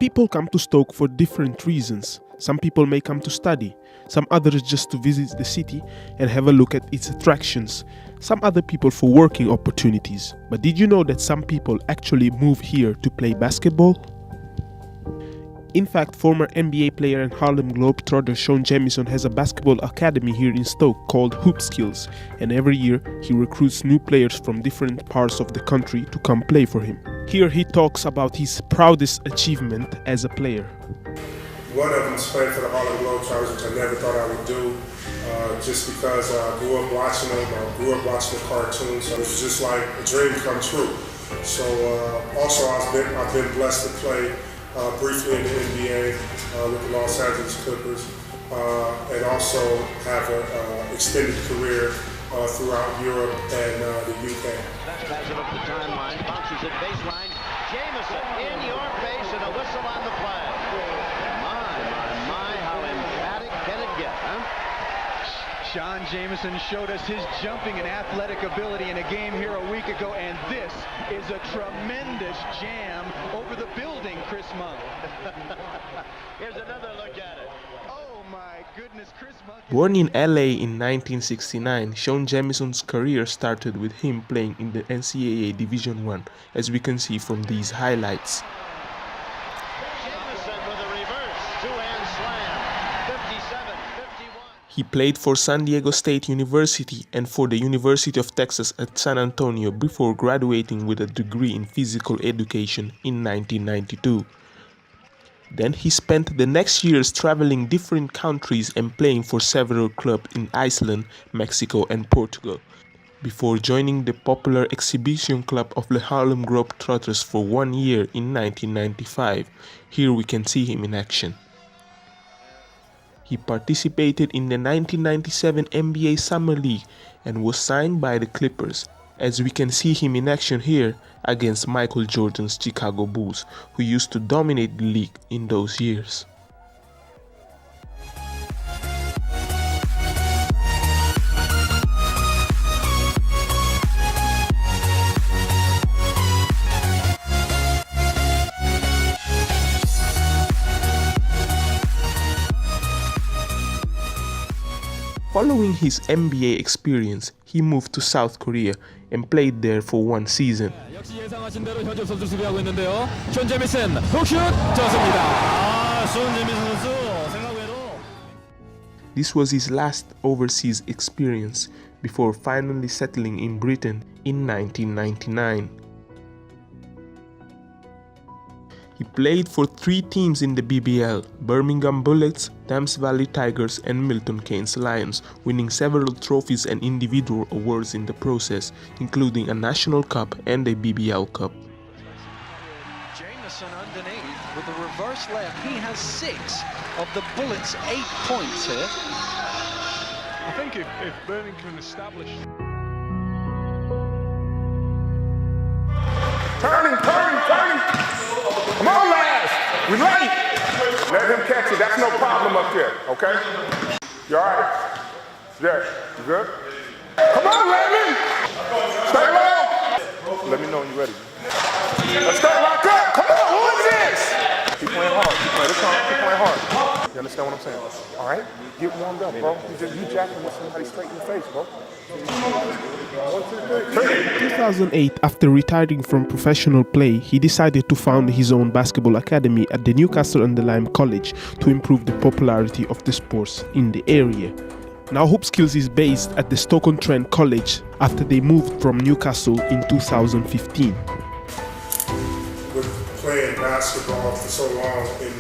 People come to Stoke for different reasons. Some people may come to study, some others just to visit the city and have a look at its attractions, some other people for working opportunities. But did you know that some people actually move here to play basketball? In fact, former NBA player and Harlem Globetrotter Sean Jamieson has a basketball academy here in Stoke called Hoop Skills, and every year he recruits new players from different parts of the country to come play for him. Here he talks about his proudest achievement as a player. One of them is playing for the Harlem Globetrotters, which I never thought I would do, just because I grew up watching them, I grew up watching the cartoons, so it was just like a dream come true. So also I've been blessed to play briefly in the NBA with the Los Angeles Clippers, and also have an extended career throughout Europe and the UK. That's pass it up the timeline, bounces it baseline. Jamieson in your face and a whistle on the play. My, how emphatic can it get, huh? Sean Jamieson showed us his jumping and athletic ability in a game here a week ago, and this is a tremendous jam over the building, Chris Monk. Here's another look at it. Oh my goodness, Chris Monk. Born in LA in 1969, Sean Jamieson's career started with him playing in the NCAA Division I, as we can see from these highlights. Jamieson with a reverse two-hand slam, 57-51. He played for San Diego State University and for the University of Texas at San Antonio before graduating with a degree in physical education in 1992. Then he spent the next years traveling different countries and playing for several clubs in Iceland, Mexico and Portugal, before joining the popular exhibition club of the Harlem Globetrotters for 1 year in 1995. Here we can see him in action. He participated in the 1997 NBA Summer League and was signed by the Clippers, as we can see him in action here against Michael Jordan's Chicago Bulls, who used to dominate the league in those years. Following his NBA experience, he moved to South Korea and played there for 1 season. 역시 예상하신 대로 현재 선수 수비하고 있는데요. 션 제미슨 훅슛 졌습니다. 션 제미슨 선수 생각 외로. This was his last overseas experience before finally settling in Britain in 1999. He played for 3 teams in the BBL: Birmingham Bullets, Thames Valley Tigers and Milton Keynes Lions, winning several trophies and individual awards in the process, including a National Cup and a BBL Cup. Jamieson underneath with the reverse left. He has 6 of the Bullets' 8 points here. I think if Birmingham established... Turning! Come on, lads! We late! Let him catch it. That's no problem up there, okay? You all right? Yeah. You good? Come on, Landon! Stay low! Let me know when you're ready. Let's stay locked up! Come on, who is this? Keep playing hard. Keep playing hard. You understand what I'm saying? All right? Get warmed up, bro. You jacking with somebody straight in the face, bro. 2008, after retiring from professional play, he decided to found his own basketball academy at the Newcastle-under-Lyme College to improve the popularity of the sports in the area. Now Hoop Skills is based at the Stoke-on-Trent College after they moved from Newcastle in 2015. With playing basketball for so long in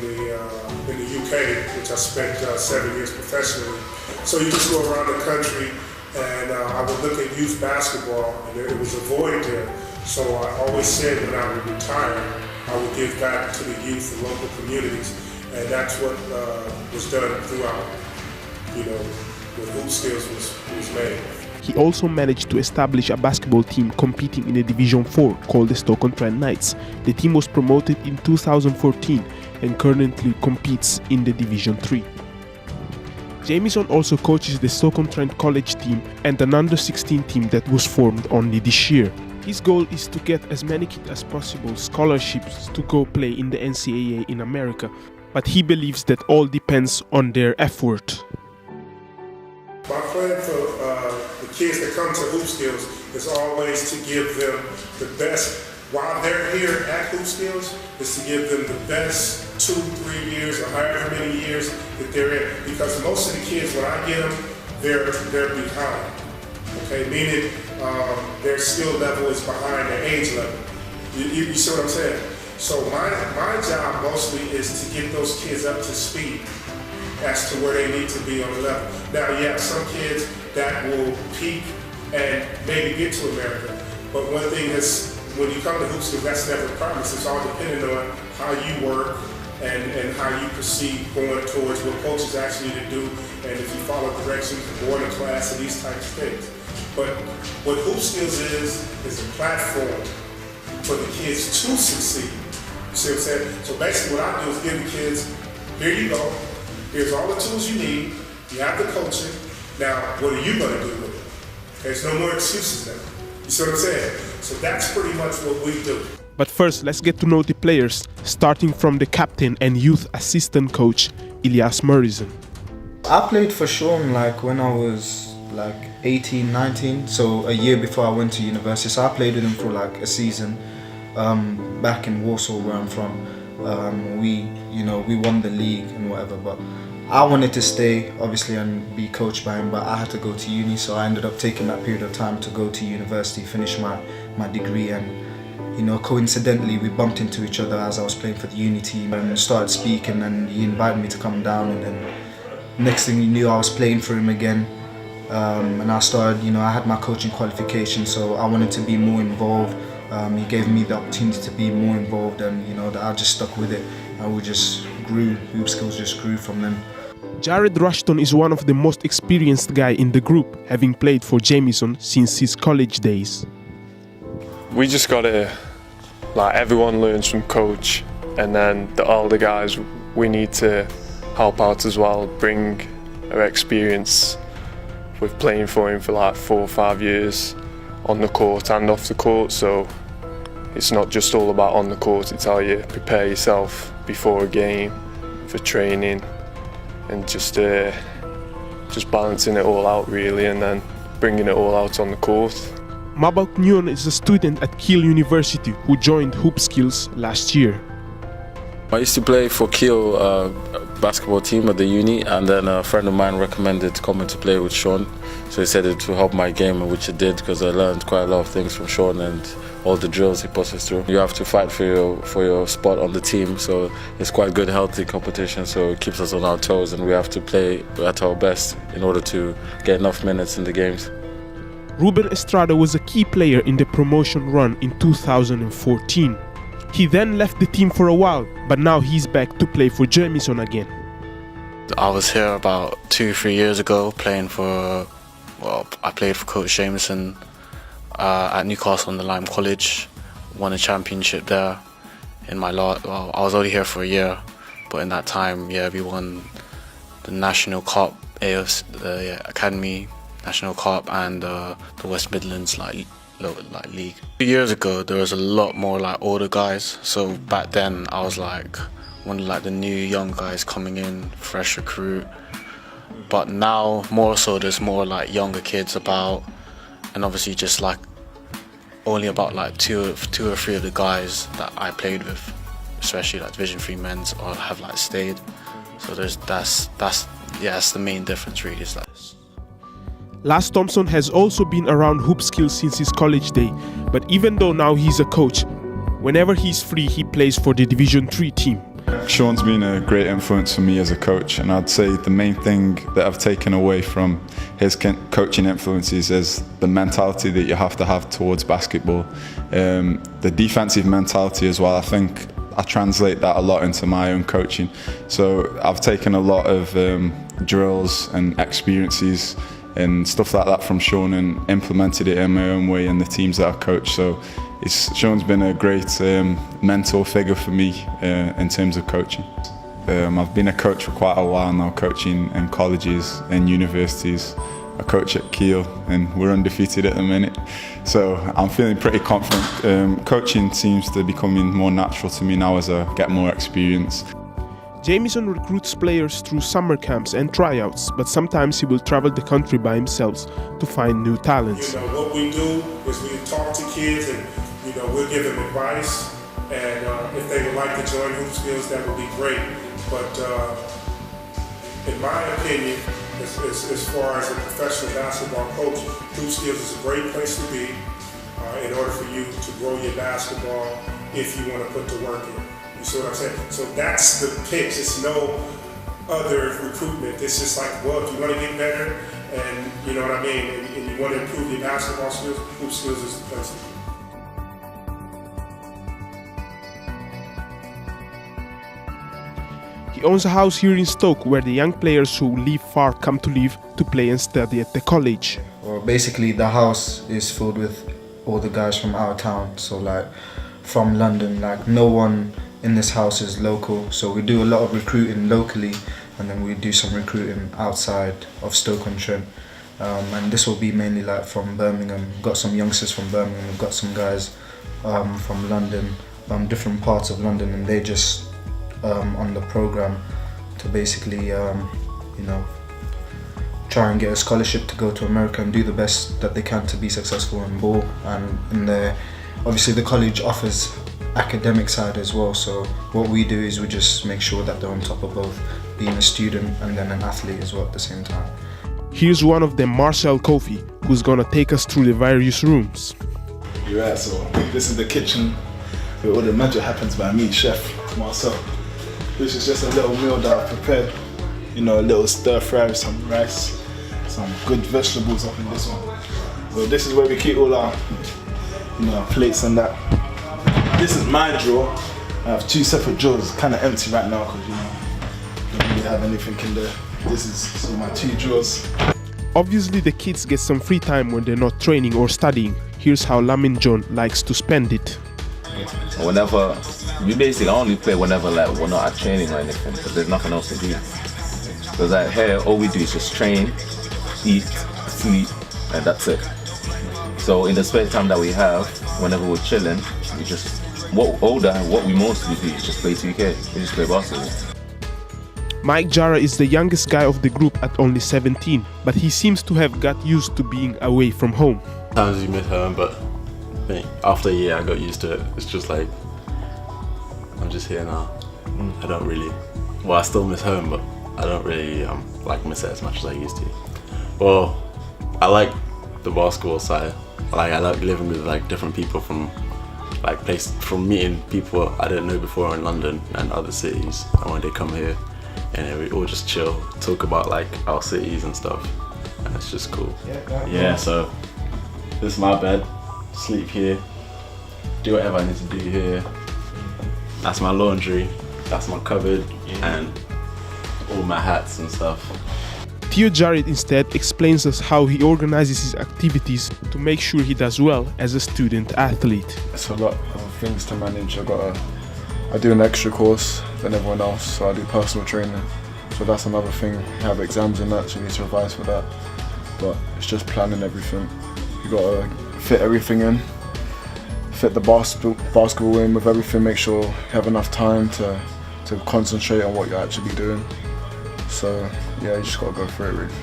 the UK, which I spent 7 years professionally, so you just go around the country. And I would look at youth basketball, and it was a void there. So I always said when I would retire, I would give back to the youth and local communities. And that's what was done throughout, when Hoop Skills was made. He also managed to establish a basketball team competing in the Division 4 called the Stoke-on-Trent Knights. The team was promoted in 2014 and currently competes in the Division 3. Jamieson also coaches the Stoke-on-Trent College team and an under-16 team that was formed only this year. His goal is to get as many kids as possible scholarships to go play in the NCAA in America, but he believes that all depends on their effort. My plan for the kids that come to Hoop Skills is always to give them the best. While they're here at Hoop Skills, is to give them the best 2-3 years or however many years that they're in. Because most of the kids, when I get them, they're behind. Okay, meaning their skill level is behind their age level. You see what I'm saying? So my job mostly is to get those kids up to speed as to where they need to be on the level. Now, yeah, some kids that will peak and maybe get to America. But one thing is, when you come to Hoop Skills, that's never promised. It's all dependent on how you work and how you proceed going towards what coaches ask you to do, and if you follow directions, go in a class, and these types of things. But what Hoop Skills is a platform for the kids to succeed. You see what I'm saying? So basically what I do is give the kids, here you go, here's all the tools you need, you have the coaching, now what are you going to do with it? There's no more excuses now. You see what I'm saying? So that's pretty much what we do. But first, let's get to know the players, starting from the captain and youth assistant coach, Ilyas Morrison. I played for Sean like when I was like 18, 19, so a year before I went to university. So I played with him for like a season back in Warsaw, where I'm from. We won the league and whatever, but I wanted to stay, obviously, and be coached by him, but I had to go to uni, so I ended up taking that period of time to go to university, finish my degree, and coincidentally we bumped into each other as I was playing for the uni team and started speaking, and he invited me to come down, and then next thing you knew I was playing for him again, and I started, I had my coaching qualification, so I wanted to be more involved. He gave me the opportunity to be more involved, and that I just stuck with it, and we just grew. Hoop Skills just grew from then. Jared Rushton is one of the most experienced guy in the group, having played for Jamison since his college days. We just got to, everyone learns from coach, and then all the guys, we need to help out as well, bring our experience with playing for him for 4 or 5 years on the court and off the court, so it's not just all about on the court, it's how you prepare yourself before a game, for training, and just balancing it all out really, and then bringing it all out on the court. Mabok Nyon is a student at Kiel University who joined Hoop Skills last year. I used to play for Kiel basketball team at the uni, and then a friend of mine recommended coming to play with Sean. So he said it would help my game, which it did, because I learned quite a lot of things from Sean and all the drills he puts us through. You have to fight for your spot on the team, so it's quite good, healthy competition, so it keeps us on our toes, and we have to play at our best in order to get enough minutes in the games. Ruben Estrada was a key player in the promotion run in 2014. He then left the team for a while, but now he's back to play for Jamison again. I was here about 2-3 years ago playing for, I played for Coach Jamison at Newcastle-on-the-Lyme College, won a championship there. I was only here for a year, but in that time, we won the National Cup, AFC, the Academy National Cup, and the West Midlands league. 2 years ago, there was a lot more older guys. So back then, I was one of the new young guys coming in, fresh recruit. But now, more so, there's more younger kids about, and obviously just only about two or three of the guys that I played with, especially Division 3 men's, or have stayed. So that's the main difference really. Is that. Lars Thompson has also been around Hoop Skills since his college day, but even though now he's a coach, whenever he's free he plays for the Division 3 team. Sean's been a great influence for me as a coach, and I'd say the main thing that I've taken away from his coaching influences is the mentality that you have to have towards basketball. The defensive mentality as well. I think I translate that a lot into my own coaching. So I've taken a lot of drills and experiences and stuff like that from Sean and implemented it in my own way in the teams that I coach. So Sean's been a great mentor figure for me in terms of coaching. I've been a coach for quite a while now, coaching in colleges and universities, a coach at Kiel, and we're undefeated at the minute. So I'm feeling pretty confident. Coaching seems to be becoming more natural to me now as I get more experience. Jamison recruits players through summer camps and tryouts, but sometimes he will travel the country by himself to find new talents. You know, what we do is we talk to kids and, you know, we'll give them advice. And if they would like to join Hoop Skills, that would be great. But in my opinion, as far as a professional basketball coach, Hoop Skills is a great place to be in order for you to grow your basketball if you want to put the work in. You see what I'm saying? So that's the pitch. It's no other recruitment. It's just like, well, if you want to get better and you know what I mean, and you want to improve your basketball skills, Hoop Skills is the place to be. He owns a house here in Stoke where the young players who live far come to live to play and study at the college. Well, basically the house is filled with all the guys from out of town, so like from London, like no one in this house is local, so we do a lot of recruiting locally and then we do some recruiting outside of Stoke-on-Trent. And this will be mainly like from Birmingham. We've got some youngsters from Birmingham, we've got some guys from London, different parts of London, and they just on the program to basically you know, try and get a scholarship to go to America and do the best that they can to be successful in ball. And obviously the college offers academic side as well, so what we do is we just make sure that they're on top of both being a student and then an athlete as well at the same time. Here's one of them, Marcel Kofi, who's gonna take us through the various rooms. You're right, so this is the kitchen where all the magic happens by me, Chef Marcel. This is just a little meal that I prepared, you know, a little stir fry with some rice, some good vegetables up in this one. So this is where we keep all our, you know, plates and that. This is my drawer. I have two separate drawers, kind of empty right now because, you know, don't really have anything in there. This is so my two drawers. Obviously the kids get some free time when they're not training or studying. Here's how Lamin John likes to spend it. Whenever, we basically only play whenever like we're not at training or anything, because there's nothing else to do. Because like here, all we do is just train, eat, sleep, and that's it. So in the spare time that we have, whenever we're chilling, we just, what we mostly do is just play 2K, we just play basketball. Mike Jara is the youngest guy of the group at only 17, but he seems to have got used to being away from home. Sometimes you miss home, but I think after a year I got used to it. It's just like, I'm just here now. I don't really, well, I still miss home, but I don't really like miss it as much as I used to. Well, I like the basketball side. Like I like living with like different people from meeting people I didn't know before in London and other cities. And when they come here, and we all just chill, talk about like our cities and stuff, and it's just cool. Yeah, so this is my bed, sleep here, do whatever I need to do here. That's my laundry, that's my cupboard, and all my hats and stuff. Theo Jarrett instead explains us how he organizes his activities to make sure he does well as a student athlete. It's a lot of things to manage. I do an extra course than everyone else, so I do personal training. So that's another thing. You have exams and that, so you need to revise for that. But it's just planning everything. You gotta fit everything in, fit the basketball in with everything, make sure you have enough time to concentrate on what you're actually doing. So yeah, you just gotta go through it really.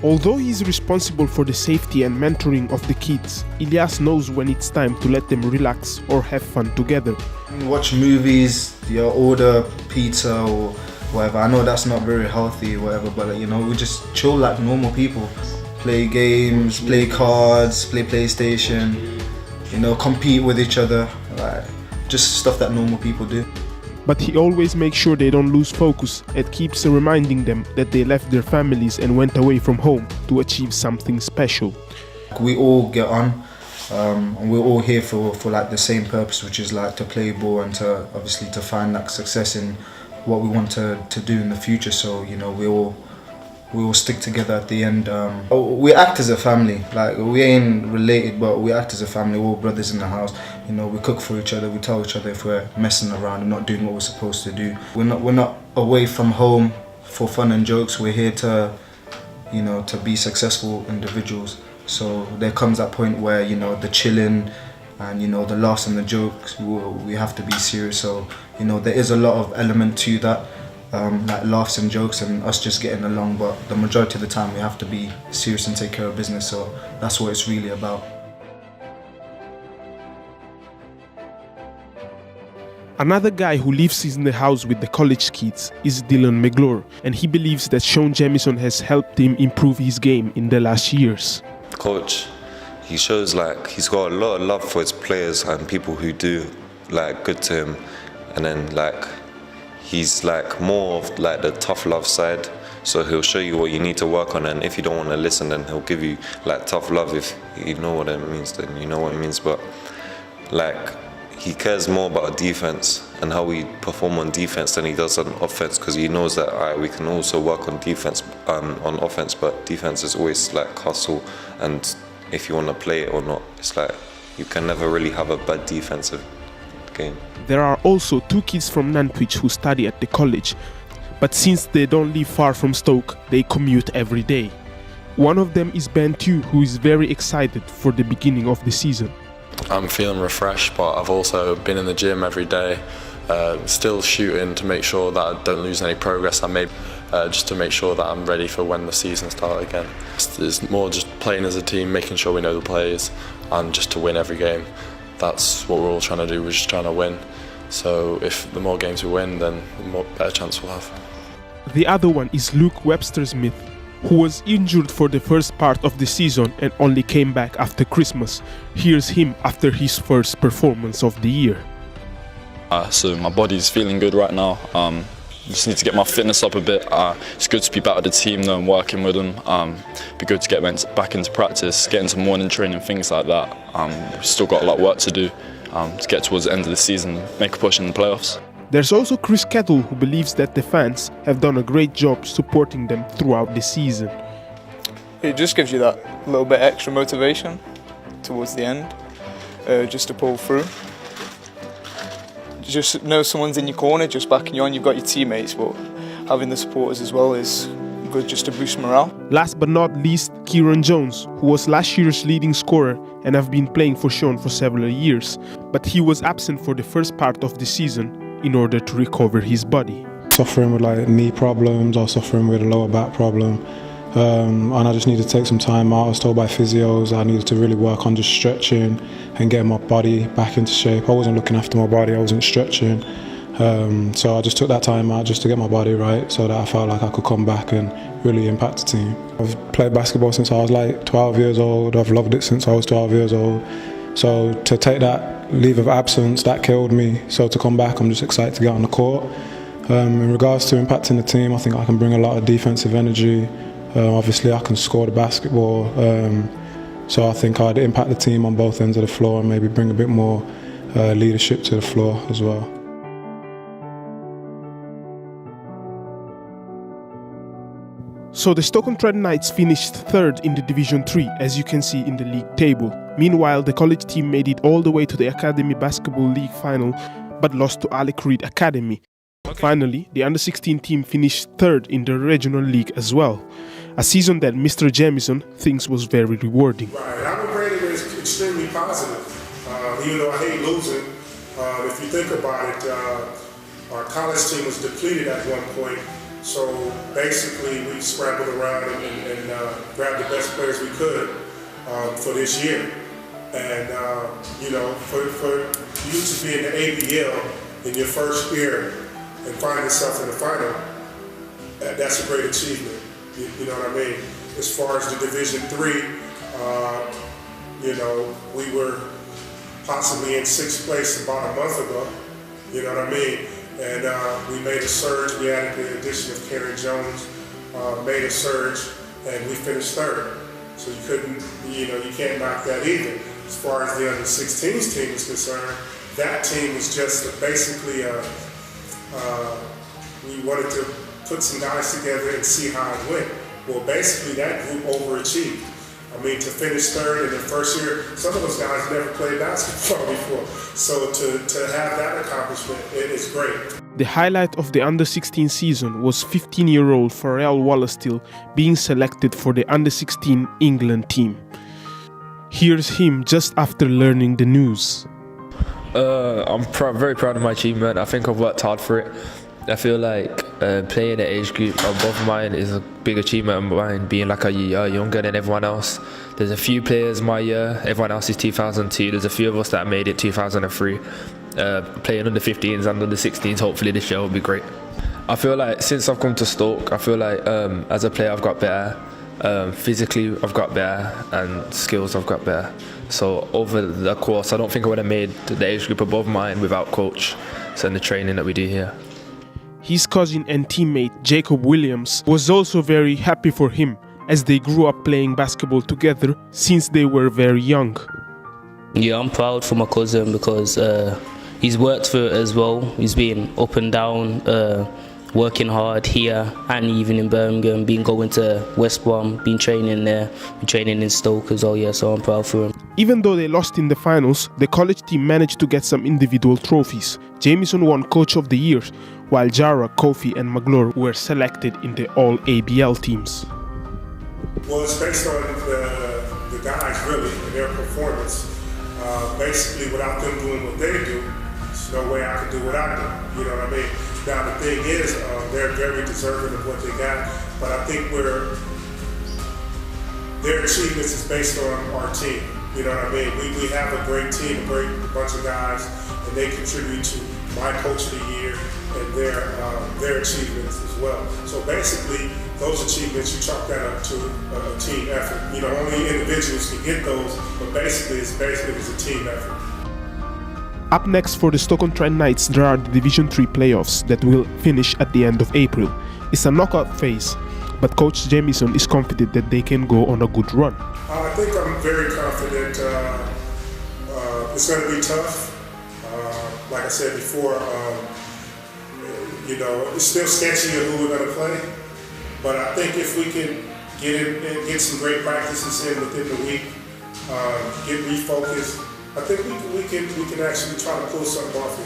Although he's responsible for the safety and mentoring of the kids, Ilyas knows when it's time to let them relax or have fun together. Watch movies, order pizza or whatever. I know that's not very healthy or whatever, but you know, we just chill like normal people. Play games, play cards, play PlayStation, you know, compete with each other, like just stuff that normal people do. But he always makes sure they don't lose focus and keeps reminding them that they left their families and went away from home to achieve something special. We all get on, and we're all here for like the same purpose, which is like to play ball and to obviously to find like success in what we want to do in the future. So you know, we all stick together at the end. We act as a family. Like we ain't related, but we act as a family. We're all brothers in the house. You know, we cook for each other. We tell each other if we're messing around and not doing what we're supposed to do. We're not away from home for fun and jokes. We're here to, you know, to be successful individuals. So there comes that point where, you know, the chilling and, you know, the laughs and the jokes, we have to be serious. So, you know, there is a lot of element to that, like laughs and jokes and us just getting along, but the majority of the time we have to be serious and take care of business. So that's what it's really about. Another guy who lives in the house with the college kids is Dylan McGlure, and he believes that Sean Jamieson has helped him improve his game in the last years. Coach, he shows like he's got a lot of love for his players and people who do like good to him, and then like he's like more of like the tough love side, so he'll show you what you need to work on, and if you don't want to listen, then he'll give you like tough love. If you know what it means, then you know what it means. But like he cares more about defense and how we perform on defense than he does on offense, because he knows that we can also work on defense on offense, but defense is always like hustle, and if you want to play it or not, it's like you can never really have a bad defensive game. There are also 2 kids from Nantwich who study at the college, but since they don't live far from Stoke, they commute every day. One of them is Ben Tew, who is very excited for the beginning of the season. I'm feeling refreshed, but I've also been in the gym every day, still shooting to make sure that I don't lose any progress I made, just to make sure that I'm ready for when the season starts again. It's more just playing as a team, making sure we know the players, and just to win every game. That's what we're all trying to do, we're just trying to win. So if the more games we win, then the better chance we'll have. The other one is Luke Webster-Smith, who was injured for the first part of the season and only came back after Christmas. Here's him after his first performance of the year. So my body's feeling good right now. Just need to get my fitness up a bit. It's good to be back with the team though and working with them. Be good to get back into practice, get into morning training, things like that. We've still got a lot of work to do to get towards the end of the season, make a push in the playoffs. There's also Chris Kettle, who believes that the fans have done a great job supporting them throughout the season. It just gives you that little bit extra motivation towards the end, just to pull through. Just know someone's in your corner, just backing you on. You've got your teammates, but having the supporters as well is good just to boost morale. Last but not least, Kieran Jones, who was last year's leading scorer and have been playing for Sean for several years, but he was absent for the first part of the season in order to recover his body. Suffering with like knee problems or suffering with a lower back problem, and I just needed to take some time out. I was told by physios I needed to really work on just stretching and getting my body back into shape. I wasn't looking after my body, I wasn't stretching, so I just took that time out just to get my body right so that I felt like I could come back and really impact the team. I've played basketball since I was like 12 years old, I've loved it since I was 12 years old. So to take that leave of absence, that killed me. So to come back, I'm just excited to get on the court. In regards to impacting the team, I think I can bring a lot of defensive energy. Obviously, I can score the basketball. So I think I'd impact the team on both ends of the floor and maybe bring a bit more leadership to the floor as well. So the Stoke-on-Trent Knights finished 3rd in the Division 3, as you can see in the league table. Meanwhile, the college team made it all the way to the Academy Basketball League final, but lost to Alec Reed Academy. Finally, the under-16 team finished 3rd in the Regional League as well, a season that Mr. Jamieson thinks was very rewarding. Right, I would rate it as extremely positive, even though I hate losing. If you think about it, our college team was depleted at one point. So basically, we scrambled around and grabbed the best players we could for this year. And you know, for you to be in the ABL in your first year and find yourself in the final, that's a great achievement. You know what I mean? As far as the Division 3, you know, we were possibly in 6th place about a month ago. You know what I mean? And we made a surge. We added the addition of Kieran Jones, made a surge, and we finished 3rd. So you couldn't, you know, you can't knock that either. As far as the under-16s team is concerned, that team was just basically, we wanted to put some guys together and see how it went. Well, basically that group overachieved. I mean, to finish 3rd in the first year, some of those guys never played basketball before. So to have that accomplishment, it is great. The highlight of the under-16 season was 15-year-old Pharrell Wallerstill being selected for the under-16 England team. Here's him just after learning the news. I'm very proud of my achievement. I think I've worked hard for it. I feel like playing the age group above mine is a big achievement of mine, being like a year younger than everyone else. There's a few players my year, everyone else is 2002. There's a few of us that made it 2003. Playing under 15s and under 16s, hopefully this year will be great. I feel like since I've come to Stoke, I feel like as a player I've got better. Physically I've got better, and skills I've got better. So over the course, I don't think I would have made the age group above mine without coach and the training that we do here. His cousin and teammate Jacob Williams was also very happy for him, as they grew up playing basketball together since they were very young. Yeah, I'm proud for my cousin because he's worked for it as well. He's been up and down, working hard here and even in Birmingham, been going to West Brom, been training there, been training in Stoke as well, yeah, so I'm proud for him. Even though they lost in the finals, the college team managed to get some individual trophies. Jamison won Coach of the Year, while Jara, Kofi and Maglore were selected in the All-ABL teams. Well, it's based on the guys really and their performance. Basically, without them doing what they do, there's no way I could do what I do. You know what I mean? Now, the thing is, they're very deserving of what they got, but I think their achievements is based on our team. You know what I mean? We have a great team, a great bunch of guys, and they contribute to my Coach of the Year and their achievements as well. So basically, those achievements, you chalk that up to a team effort. You know, only individuals can get those, but basically it's a team effort. Up next for the Stoke-on-Trent Knights, there are the Division 3 playoffs that will finish at the end of April. It's a knockout phase, but Coach Jamison is confident that they can go on a good run. I think I'm very confident. It's going to be tough. Like I said before, you know, it's still sketchy of who we're going to play. But I think if we can get some great practices in within the week, get refocused, I think we can actually try to pull something off here.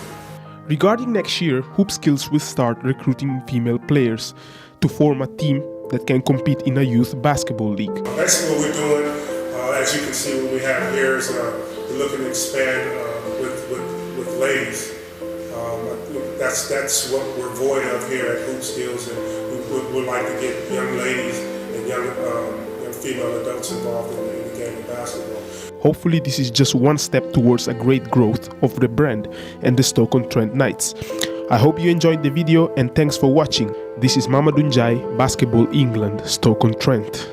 Regarding next year, Hoop Skills will start recruiting female players to form a team that can compete in a youth basketball league. Basically what we're doing, as you can see what we have here, is we're looking to expand with ladies. That's what we're void of here at Hoop Skills, and we would like to get young ladies and young female adults involved in the game of basketball. Hopefully this is just one step towards a great growth of the brand and the Stoke-on-Trent Knights. I hope you enjoyed the video and thanks for watching. This is Mamadou Njai, Basketball England, Stoke-on-Trent.